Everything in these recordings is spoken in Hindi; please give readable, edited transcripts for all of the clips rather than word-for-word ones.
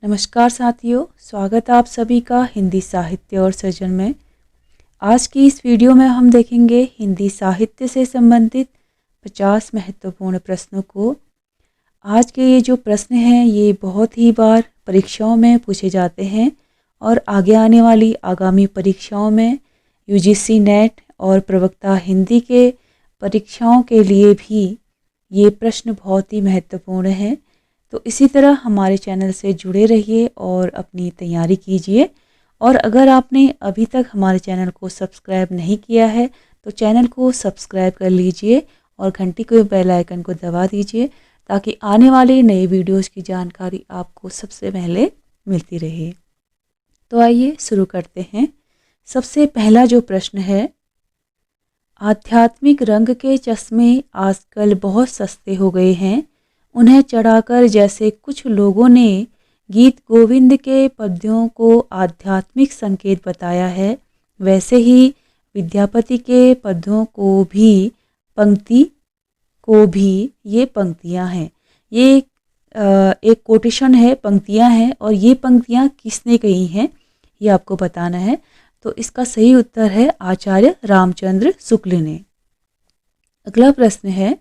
नमस्कार साथियों, स्वागत है आप सभी का हिंदी साहित्य और सृजन में। आज की इस वीडियो में हम देखेंगे हिंदी साहित्य से संबंधित 50 महत्वपूर्ण प्रश्नों को। आज के ये जो प्रश्न हैं ये बहुत ही बार परीक्षाओं में पूछे जाते हैं और आगे आने वाली आगामी परीक्षाओं में यूजीसी नेट और प्रवक्ता हिंदी के परीक्षाओं के लिए भी ये प्रश्न बहुत ही महत्वपूर्ण हैं। तो इसी तरह हमारे चैनल से जुड़े रहिए और अपनी तैयारी कीजिए। और अगर आपने अभी तक हमारे चैनल को सब्सक्राइब नहीं किया है तो चैनल को सब्सक्राइब कर लीजिए और घंटी के बेल आइकन को दबा दीजिए ताकि आने वाले नए वीडियोस की जानकारी आपको सबसे पहले मिलती रहे। तो आइए शुरू करते हैं। सबसे पहला जो प्रश्न है, आध्यात्मिक रंग के चश्मे आजकल बहुत सस्ते हो गए हैं, उन्हें चढ़ाकर जैसे कुछ लोगों ने गीत गोविंद के पद्यों को आध्यात्मिक संकेत बताया है, वैसे ही विद्यापति के पद्यों को भी ये पंक्तियां हैं। ये एक कोटेशन है, पंक्तियां हैं, और ये पंक्तियां किसने कही हैं ये आपको बताना है। तो इसका सही उत्तर है आचार्य रामचंद्र शुक्ल ने। अगला प्रश्न है,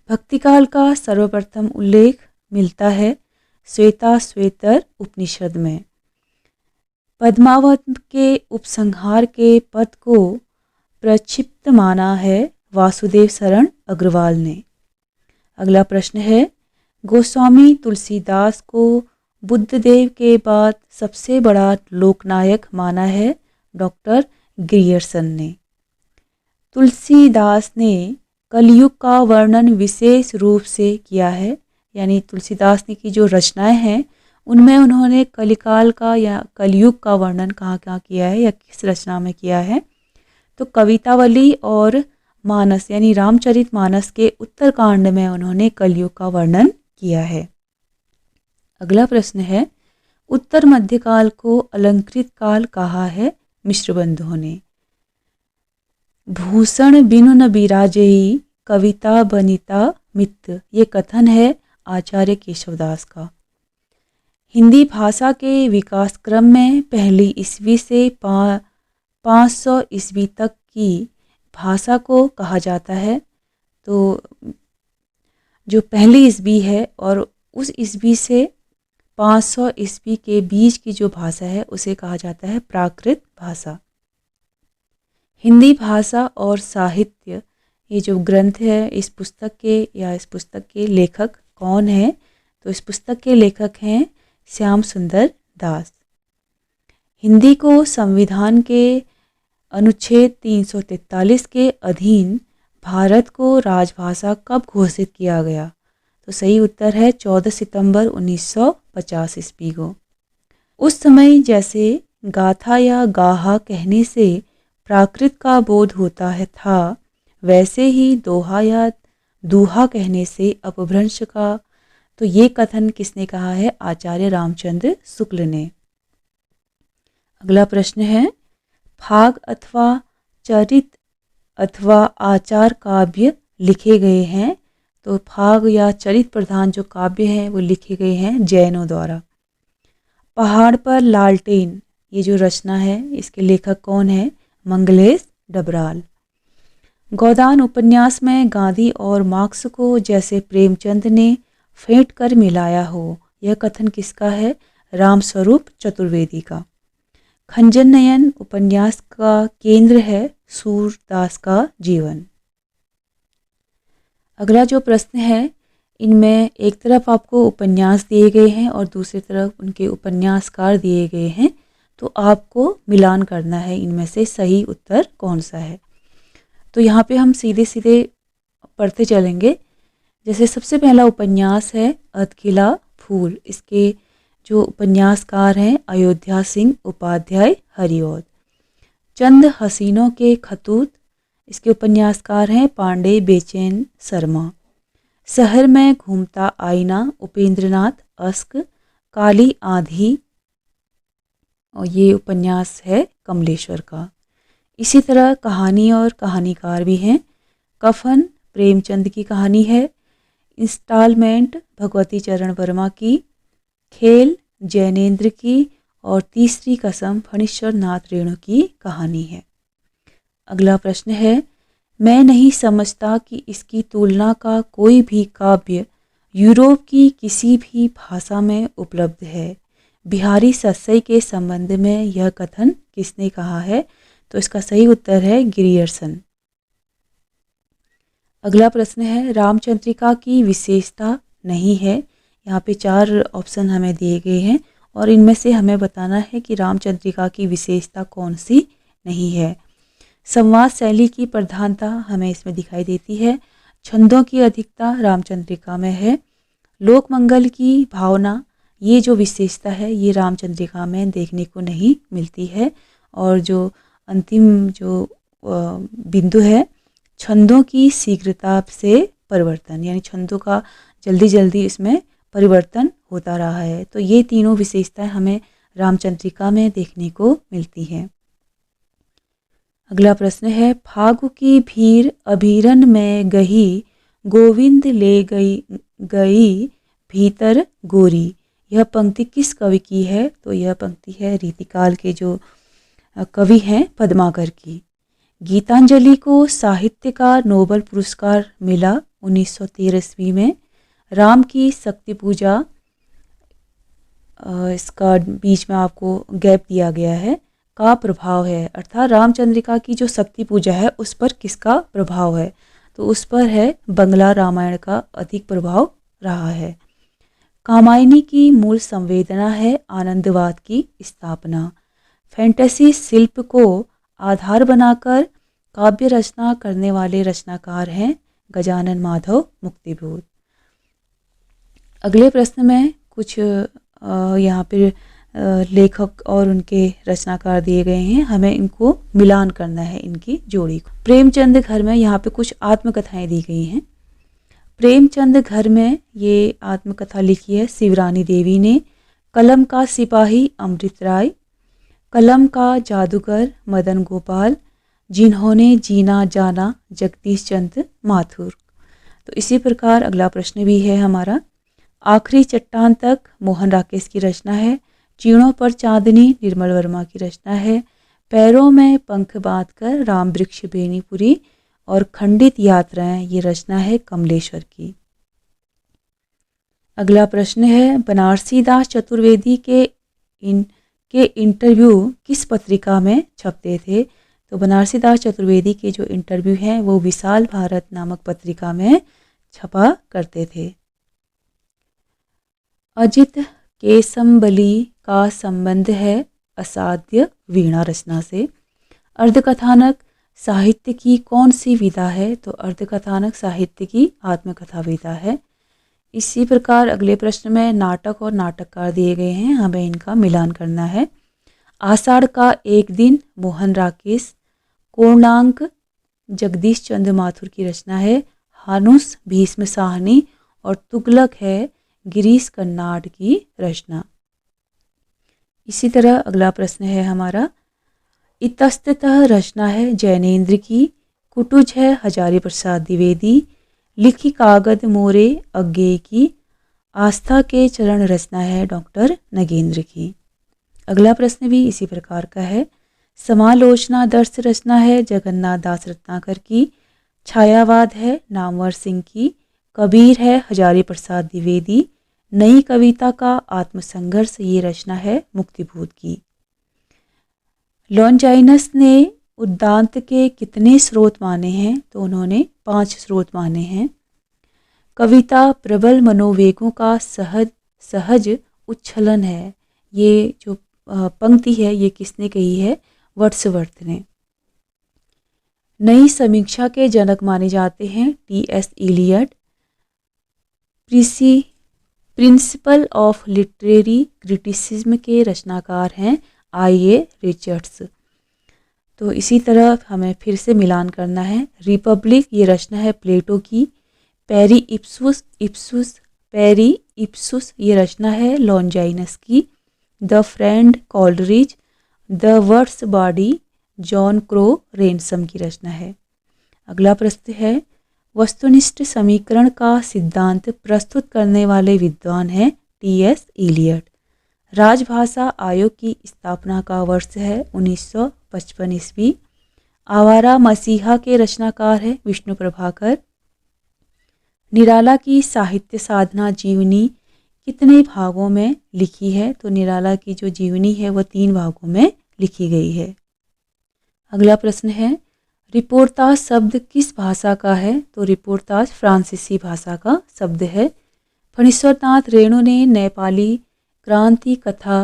भक्तिकाल का सर्वप्रथम उल्लेख मिलता है श्वेताश्वेतर उपनिषद में। पद्मावत के उपसंहार के पद को प्रक्षिप्त माना है वासुदेव शरण अग्रवाल ने। अगला प्रश्न है, गोस्वामी तुलसीदास को बुद्धदेव के बाद सबसे बड़ा लोकनायक माना है डॉक्टर ग्रियर्सन ने। तुलसीदास ने कलयुग का वर्णन विशेष रूप से किया है, यानी तुलसीदास ने की जो रचनाएं हैं उनमें उन्होंने कलिकाल का या कलयुग का वर्णन कहाँ कहाँ किया है या किस रचना में किया है। तो कवितावली और मानस यानी रामचरितमानस के उत्तरकांड में उन्होंने कलयुग का वर्णन किया है। अगला प्रश्न है, उत्तर मध्यकाल को अलंकृत काल कहा है मिश्रबंधुओं ने। भूषण बिनु न बिराजेई कविता बनिता मित्र, ये कथन है आचार्य केशवदास का। हिंदी भाषा के विकास क्रम में पहली ईस्वी से 500 ईस्वी तक की भाषा को कहा जाता है। तो जो पहली ईस्वी है और उस ईस्वी से 500 ईस्वी के बीच की जो भाषा है उसे कहा जाता है प्राकृत भाषा। हिंदी भाषा और साहित्य, ये जो ग्रंथ है, इस पुस्तक के लेखक कौन है? तो इस पुस्तक के लेखक हैं श्याम सुंदर दास। हिंदी को संविधान के अनुच्छेद 343 के अधीन भारत को राजभाषा कब घोषित किया गया? तो सही उत्तर है 14 सितंबर 1950 ईस्वी को। उस समय जैसे गाथा या गाहा कहने से प्राकृत का बोध होता है था, वैसे ही दोहा या दूहा कहने से अपभ्रंश का। तो ये कथन किसने कहा है? आचार्य रामचंद्र शुक्ल ने। अगला प्रश्न है, फाग अथवा चरित अथवा आचार काव्य लिखे गए हैं। तो फाग या चरित प्रधान जो काव्य हैं वो लिखे गए हैं जैनों द्वारा। पहाड़ पर लालटेन, ये जो रचना है इसके लेखक कौन है? मंगलेश डबराल। गोदान उपन्यास में गांधी और मार्क्स को जैसे प्रेमचंद ने फेंट कर मिलाया हो, यह कथन किसका है? रामस्वरूप चतुर्वेदी का। खंजन नयन उपन्यास का केंद्र है सूरदास का जीवन। अगला जो प्रश्न है, इनमें एक तरफ आपको उपन्यास दिए गए हैं और दूसरी तरफ उनके उपन्यासकार दिए गए हैं, तो आपको मिलान करना है इनमें से सही उत्तर कौन सा है। तो यहाँ पे हम सीधे सीधे पढ़ते चलेंगे। जैसे सबसे पहला उपन्यास है अधखिला फूल, इसके जो उपन्यासकार हैं अयोध्या सिंह उपाध्याय हरिऔध। चंद हसीनों के खतूत, इसके उपन्यासकार हैं पांडे बेचैन शर्मा। शहर में घूमता आईना उपेंद्रनाथ अस्क। काली आंधी, और ये उपन्यास है कमलेश्वर का। इसी तरह कहानी और कहानीकार भी हैं। कफन प्रेमचंद की कहानी है। इंस्टॉलमेंट भगवती चरण वर्मा की। खेल जैनेन्द्र की और तीसरी कसम फणीश्वर नाथ रेणु की कहानी है। अगला प्रश्न है, मैं नहीं समझता कि इसकी तुलना का कोई भी काव्य यूरोप की किसी भी भाषा में उपलब्ध है। बिहारी सस्सई के संबंध में यह कथन किसने कहा है? तो इसका सही उत्तर है गिरियर्सन। अगला प्रश्न है, रामचंद्रिका की विशेषता नहीं है। यहाँ पे 4 ऑप्शन हमें दिए गए हैं और इनमें से हमें बताना है कि रामचंद्रिका की विशेषता कौन सी नहीं है। संवाद शैली की प्रधानता हमें इसमें दिखाई देती है। छंदों की अधिकता रामचंद्रिका में है। लोक मंगल की भावना, ये जो विशेषता है ये रामचंद्रिका में देखने को नहीं मिलती है। और जो अंतिम जो बिंदु है, छंदों की शीघ्रता से परिवर्तन, यानी छंदों का जल्दी जल्दी इसमें परिवर्तन होता रहा है। तो ये तीनों विशेषताएं हमें रामचंद्रिका में देखने को मिलती हैं। अगला प्रश्न है, फागु की भीड़ अभीरन में गही, गोविंद ले गई भीतर गोरी। यह पंक्ति किस कवि की है? तो यह पंक्ति है रीतिकाल के जो कवि हैं पद्माकर की। गीतांजलि को साहित्य का नोबेल पुरस्कार मिला 1913 ईस्वी में। राम की शक्ति पूजा, इसका बीच में आपको गैप दिया गया है, का प्रभाव है, अर्थात रामचंद्रिका की जो शक्ति पूजा है उस पर किसका प्रभाव है? तो उस पर है बंगला रामायण का अधिक प्रभाव रहा है। कामायनी की मूल संवेदना है आनंदवाद की स्थापना। फैंटेसी शिल्प को आधार बनाकर काव्य रचना करने वाले रचनाकार हैं गजानन माधव मुक्तिबोध। अगले प्रश्न में कुछ यहाँ पर लेखक और उनके रचनाकार दिए गए हैं, हमें इनको मिलान करना है, इनकी जोड़ी को। प्रेमचंद घर में यहाँ पे कुछ आत्मकथाएं दी गई हैं। प्रेमचंद घर में ये आत्मकथा लिखी है शिवरानी देवी ने। कलम का सिपाही अमृत राय, कलम का जादूगर मदन गोपाल, जिन्होंने जीना जाना जगदीश चंद्र माथुर। तो इसी प्रकार अगला प्रश्न भी है हमारा, आखिरी चट्टान तक मोहन राकेश की रचना है। चीणों पर चांदनी निर्मल वर्मा की रचना है। पैरों में पंख बांधकर राम वृक्ष बेनीपुरी और खंडित यात्राएं, ये रचना है कमलेश्वर की। अगला प्रश्न है, बनारसी दास चतुर्वेदी के इंटरव्यू किस पत्रिका में छपते थे? तो बनारसी दास चतुर्वेदी के जो इंटरव्यू हैं वो विशाल भारत नामक पत्रिका में छपा करते थे। अजित केसम्बली का संबंध है असाध्य वीणा रचना से। अर्धकथानक साहित्य की कौन सी विधा है? तो अर्धकथानक साहित्य की आत्मकथा विधा है। इसी प्रकार अगले प्रश्न में नाटक और नाटककार दिए गए हैं, हमें इनका मिलान करना है। आषाढ़ का एक दिन मोहन राकेश, कोणार्क जगदीश चंद्र माथुर की रचना है। हानुस भीष्म साहनी और तुगलक है गिरीश कर्नाड की रचना। इसी तरह अगला प्रश्न है हमारा, इतस्ततः रचना है जैनेन्द्र की। कुटुज है हजारी प्रसाद द्विवेदी। लिखी कागद मोरे अज्ञेय की। आस्था के चरण रचना है डॉक्टर नगेंद्र की। अगला प्रश्न भी इसी प्रकार का है। समालोचना दर्श रचना है जगन्नाथ दास रत्नाकर की। छायावाद है नामवर सिंह की। कबीर है हजारी प्रसाद द्विवेदी। नई कविता का आत्मसंघर्ष, ये रचना है मुक्तिबोध की। लॉन्जाइनस ने उद्दांत के कितने स्रोत माने हैं? तो उन्होंने 5 स्रोत माने हैं। कविता प्रबल मनोवेगों का सहज उच्छलन है, ये जो पंक्ति है ये किसने कही है? वर्ड्सवर्थ ने। नई समीक्षा के जनक माने जाते हैं T S. Eliot. Principle of literary criticism के रचनाकार हैं आई.ए. रिचर्ड्स। तो इसी तरह हमें फिर से मिलान करना है। रिपब्लिक, ये रचना है प्लेटो की। पेरी इप्सुस ये रचना है लॉन्जाइनस की। The friend Coleridge, the world's body John Crowe Ransom की रचना है। अगला प्रश्न है, वस्तुनिष्ठ समीकरण का सिद्धांत प्रस्तुत करने वाले विद्वान हैं टी.एस. इलियट। राजभाषा आयोग की स्थापना का वर्ष है 1955 ईस्वी। आवारा मसीहा के रचनाकार है विष्णु प्रभाकर। निराला की साहित्य साधना जीवनी कितने भागों में लिखी है? तो निराला की जो जीवनी है वह 3 भागों में लिखी गई है। अगला प्रश्न है, रिपोर्ताज शब्द किस भाषा का है? तो रिपोर्ताज फ्रांसीसी भाषा का शब्द है। फणीश्वरनाथ रेणु ने नेपाली क्रांति कथा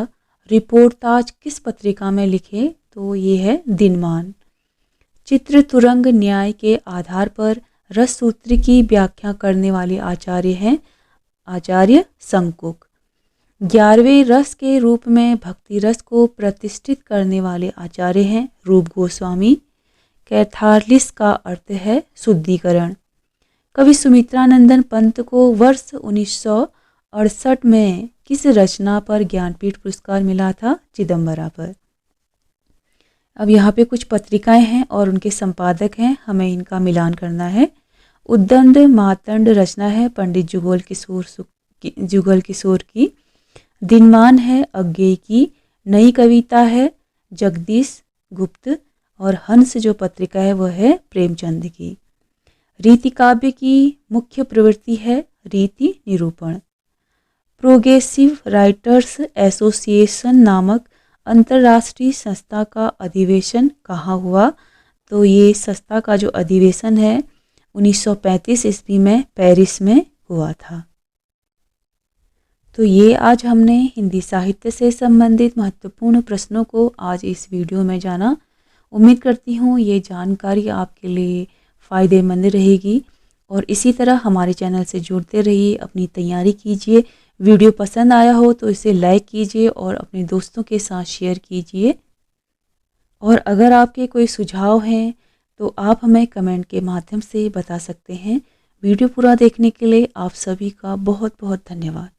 रिपोर्ताज किस पत्रिका में लिखे? तो ये है दिनमान। चित्र तुरंग न्याय के आधार पर रस सूत्र की व्याख्या करने वाले आचार्य हैं आचार्य शंकुक। 11वें रस के रूप में भक्ति रस को प्रतिष्ठित करने वाले आचार्य हैं रूप गोस्वामी। कैथारलिस का अर्थ है शुद्धिकरण। कवि सुमित्रानंदन पंत को वर्ष 1968 में किस रचना पर ज्ञानपीठ पुरस्कार मिला था? चिदम्बरा पर। अब यहाँ पे कुछ पत्रिकाएं हैं और उनके संपादक हैं, हमें इनका मिलान करना है। उद्दंड मातंड रचना है पंडित जुगल किशोर की। दिनमान है अज्ञेय की। नई कविता है जगदीश गुप्त। और हंस जो पत्रिका है वह है प्रेमचंद की। रीति काव्य की मुख्य प्रवृत्ति है रीति निरूपण। प्रोग्रेसिव राइटर्स एसोसिएशन नामक अंतर्राष्ट्रीय संस्था का अधिवेशन कहाँ हुआ? तो ये संस्था का जो अधिवेशन है 1935 ईस्वी में पेरिस में हुआ था। तो ये आज हमने हिंदी साहित्य से संबंधित महत्वपूर्ण प्रश्नों को आज इस वीडियो में जाना। उम्मीद करती हूँ ये जानकारी आपके लिए फ़ायदेमंद रहेगी और इसी तरह हमारे चैनल से जुड़ते रहिए, अपनी तैयारी कीजिए। वीडियो पसंद आया हो तो इसे लाइक कीजिए और अपने दोस्तों के साथ शेयर कीजिए। और अगर आपके कोई सुझाव हैं तो आप हमें कमेंट के माध्यम से बता सकते हैं। वीडियो पूरा देखने के लिए आप सभी का बहुत बहुत धन्यवाद।